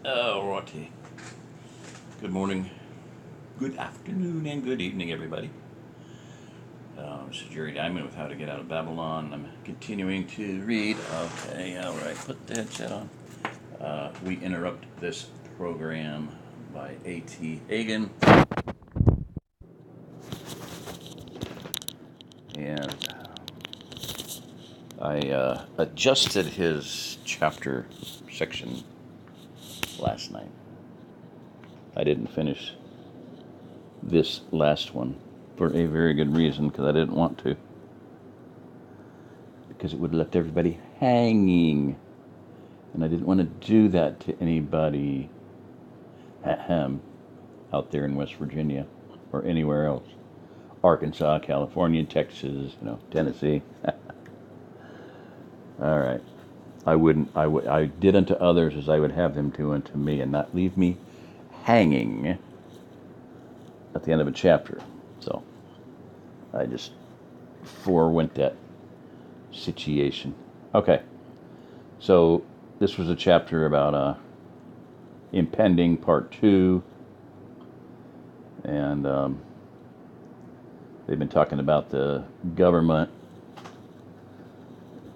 Oh, righty. Good morning, good afternoon, and good evening, everybody. This is Jerry Diamond with How to Get Out of Babylon. I'm continuing to read. Okay, all right, put the headset on. We interrupt this program by A.T. Hagan. And I adjusted his chapter section last night. I didn't finish this last one for a very good reason, because I didn't want to. Because it would have left everybody hanging. And I didn't want to do that to anybody out there in West Virginia or anywhere else. Arkansas, California, Texas, Tennessee. All right. I did unto others as I would have them do unto me, and not leave me hanging at the end of a chapter. So I just forewent that situation. Okay. So this was a chapter about impending part 2, and they've been talking about the government.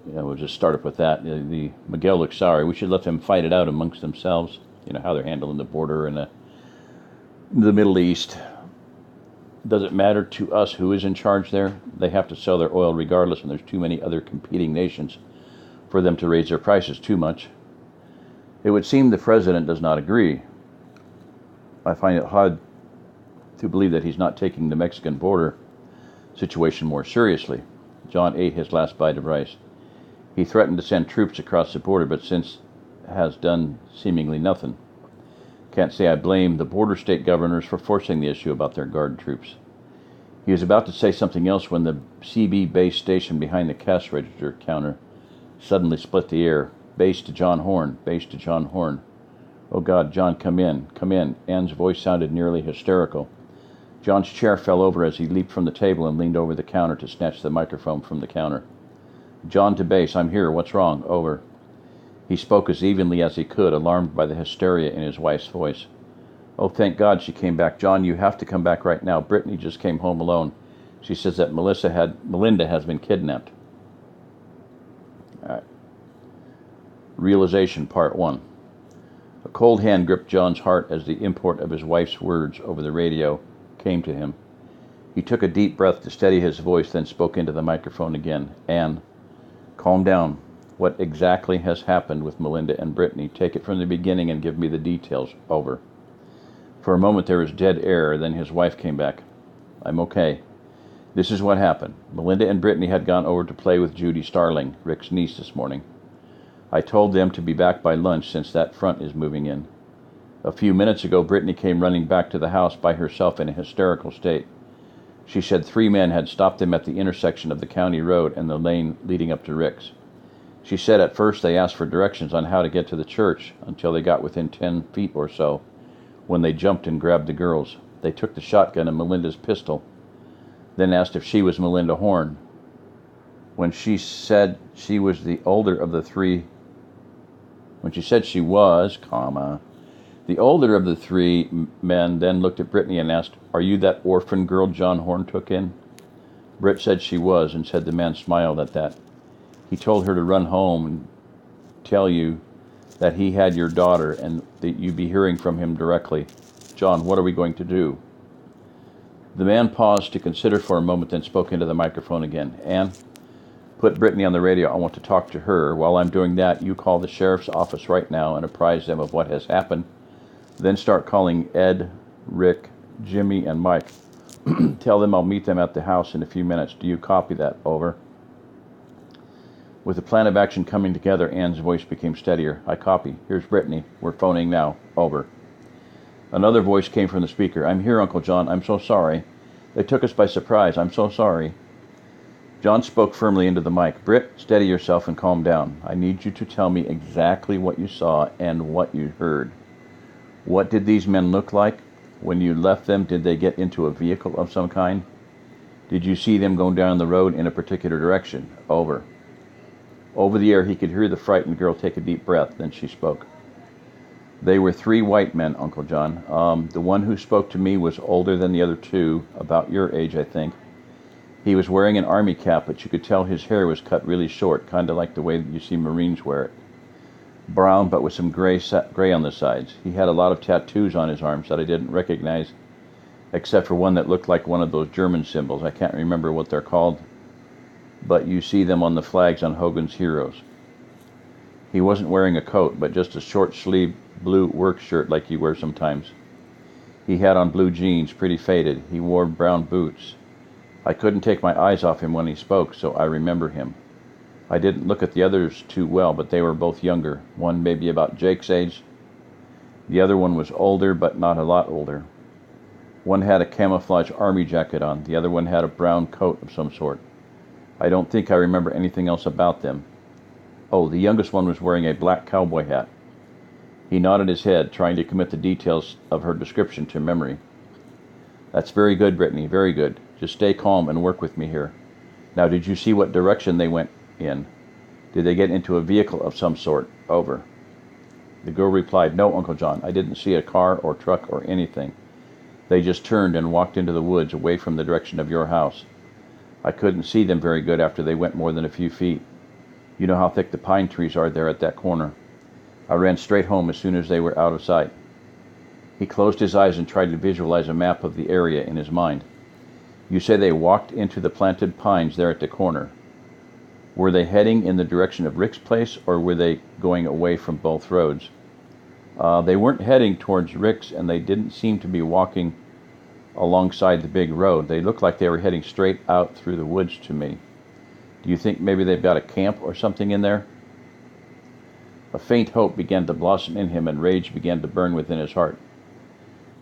We'll just start up with that. The Miguel looks sorry. We should let them fight it out amongst themselves. How they're handling the border and the Middle East. Does it matter to us who is in charge there? They have to sell their oil regardless, and there's too many other competing nations for them to raise their prices too much. It would seem the president does not agree. I find it hard to believe that he's not taking the Mexican border situation more seriously. John ate his last bite of rice. He threatened to send troops across the border, but since has done seemingly nothing. Can't say I blame the border state governors for forcing the issue about their guard troops. He was about to say something else when the CB base station behind the cash register counter suddenly split the air. Base to John Horn, base to John Horn. Oh God, John, come in, come in. Ann's voice sounded nearly hysterical. John's chair fell over as he leaped from the table and leaned over the counter to snatch the microphone from the counter. John to base, I'm here, what's wrong? Over. He spoke as evenly as he could, alarmed by the hysteria in his wife's voice. Oh, thank God she came back. John, you have to come back right now. Brittany just came home alone. She says that Melinda has been kidnapped. All right. Realization, part 1. A cold hand gripped John's heart as the import of his wife's words over the radio came to him. He took a deep breath to steady his voice, then spoke into the microphone again. Anne, calm down. What exactly has happened with Melinda and Brittany? Take it from the beginning and give me the details. Over. For a moment there was dead air, then his wife came back. I'm okay. This is what happened. Melinda and Brittany had gone over to play with Judy Starling, Rick's niece, this morning. I told them to be back by lunch since that front is moving in. A few minutes ago, Brittany came running back to the house by herself in a hysterical state. She said 3 men had stopped them at the intersection of the county road and the lane leading up to Rick's. She said at first they asked for directions on how to get to the church until they got within 10 feet or so, when they jumped and grabbed the girls. They took the shotgun and Melinda's pistol, then asked if she was Melinda Horn. When she said she was the older of the 3, the older of the 3 men then looked at Brittany and asked, are you that orphan girl John Horn took in? Britt said she was, and said the man smiled at that. He told her to run home and tell you that he had your daughter and that you'd be hearing from him directly. John, what are we going to do? The man paused to consider for a moment, then spoke into the microphone again. Anne, put Brittany on the radio. I want to talk to her. While I'm doing that, you call the sheriff's office right now and apprise them of what has happened. Then start calling Ed, Rick, Jimmy, and Mike. Tell them I'll meet them at the house in a few minutes. Do you copy that? Over. With the plan of action coming together, Anne's voice became steadier. I copy. Here's Brittany. We're phoning now. Over. Another voice came from the speaker. I'm here, Uncle John. I'm so sorry. They took us by surprise. I'm so sorry. John spoke firmly into the mic. Britt, steady yourself and calm down. I need you to tell me exactly what you saw and what you heard. What did these men look like? When you left them, did they get into a vehicle of some kind? Did you see them go down the road in a particular direction? Over. Over the air, he could hear the frightened girl take a deep breath. Then she spoke. They were three white men, Uncle John. The one who spoke to me was older than the other two, about your age, I think. He was wearing an army cap, but you could tell his hair was cut really short, kind of like the way that you see Marines wear it. Brown, but with some gray on the sides. He had a lot of tattoos on his arms that I didn't recognize, except for one that looked like one of those German symbols. I can't remember what they're called, but you see them on the flags on Hogan's Heroes. He wasn't wearing a coat, but just a short-sleeved blue work shirt like you wear sometimes. He had on blue jeans, pretty faded. He wore brown boots. I couldn't take my eyes off him when he spoke, so I remember him. I didn't look at the others too well, but they were both younger. One maybe about Jake's age. The other one was older, but not a lot older. One had a camouflage army jacket on. The other one had a brown coat of some sort. I don't think I remember anything else about them. Oh, the youngest one was wearing a black cowboy hat. He nodded his head, trying to commit the details of her description to memory. That's very good, Brittany, very good. Just stay calm and work with me here. Now, did you see what direction they went in? Did they get into a vehicle of some sort? Over. The girl replied, No, Uncle John, I didn't see a car or truck or anything. They just turned and walked into the woods away from the direction of your house. I couldn't see them very good after they went more than a few feet. You know how thick the pine trees are there at that corner. I ran straight home as soon as they were out of sight. He closed his eyes and tried to visualize a map of the area in his mind. You say they walked into the planted pines there at the corner. Were they heading in the direction of Rick's place, or were they going away from both roads? They weren't heading towards Rick's, and they didn't seem to be walking alongside the big road. They looked like they were heading straight out through the woods to me. Do you think maybe they've got a camp or something in there? A faint hope began to blossom in him, and rage began to burn within his heart.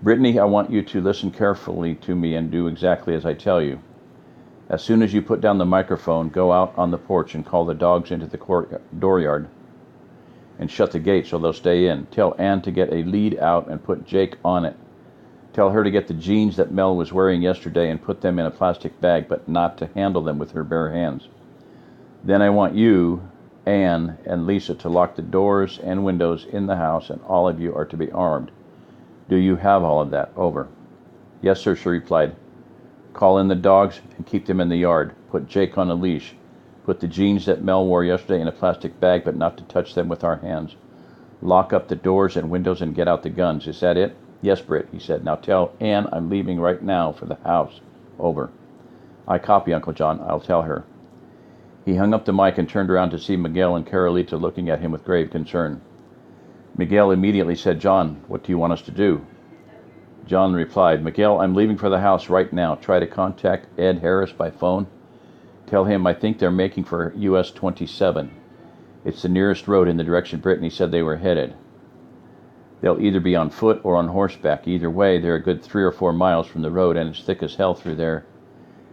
Brittany, I want you to listen carefully to me and do exactly as I tell you. As soon as you put down the microphone, go out on the porch and call the dogs into the dooryard and shut the gate so they'll stay in. Tell Ann to get a lead out and put Jake on it. Tell her to get the jeans that Mel was wearing yesterday and put them in a plastic bag, but not to handle them with her bare hands. Then I want you, Ann, and Lisa to lock the doors and windows in the house, and all of you are to be armed. Do you have all of that? Over. Yes, sir, she replied. Call in the dogs and keep them in the yard. Put Jake on a leash. Put the jeans that Mel wore yesterday in a plastic bag, but not to touch them with our hands. Lock up the doors and windows and get out the guns. Is that it? Yes, Britt, he said. Now tell Ann I'm leaving right now for the house. Over. I copy, Uncle John. I'll tell her. He hung up the mic and turned around to see Miguel and Carolita looking at him with grave concern. Miguel immediately said, John, what do you want us to do? John replied, Miguel, I'm leaving for the house right now. Try to contact Ed Harris by phone. Tell him I think they're making for US 27. It's the nearest road in the direction Brittany said they were headed. They'll either be on foot or on horseback. Either way, they're a good 3 or 4 miles from the road, and it's thick as hell through there.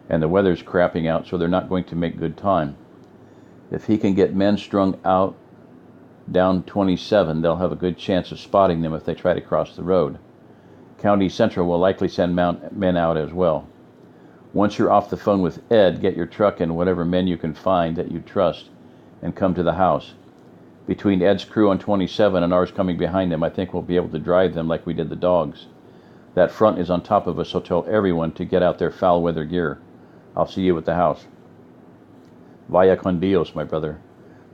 And the weather's crapping out, so they're not going to make good time. If he can get men strung out down 27, they'll have a good chance of spotting them if they try to cross the road. County Central will likely send men out as well. Once you're off the phone with Ed, get your truck and whatever men you can find that you trust and come to the house. Between Ed's crew on 27 and ours coming behind them, I think we'll be able to drive them like we did the dogs. That front is on top of us, so tell everyone to get out their foul weather gear. I'll see you at the house. Vaya con Dios, my brother,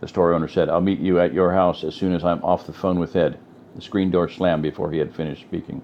the store owner said. I'll meet you at your house as soon as I'm off the phone with Ed. The screen door slammed before he had finished speaking.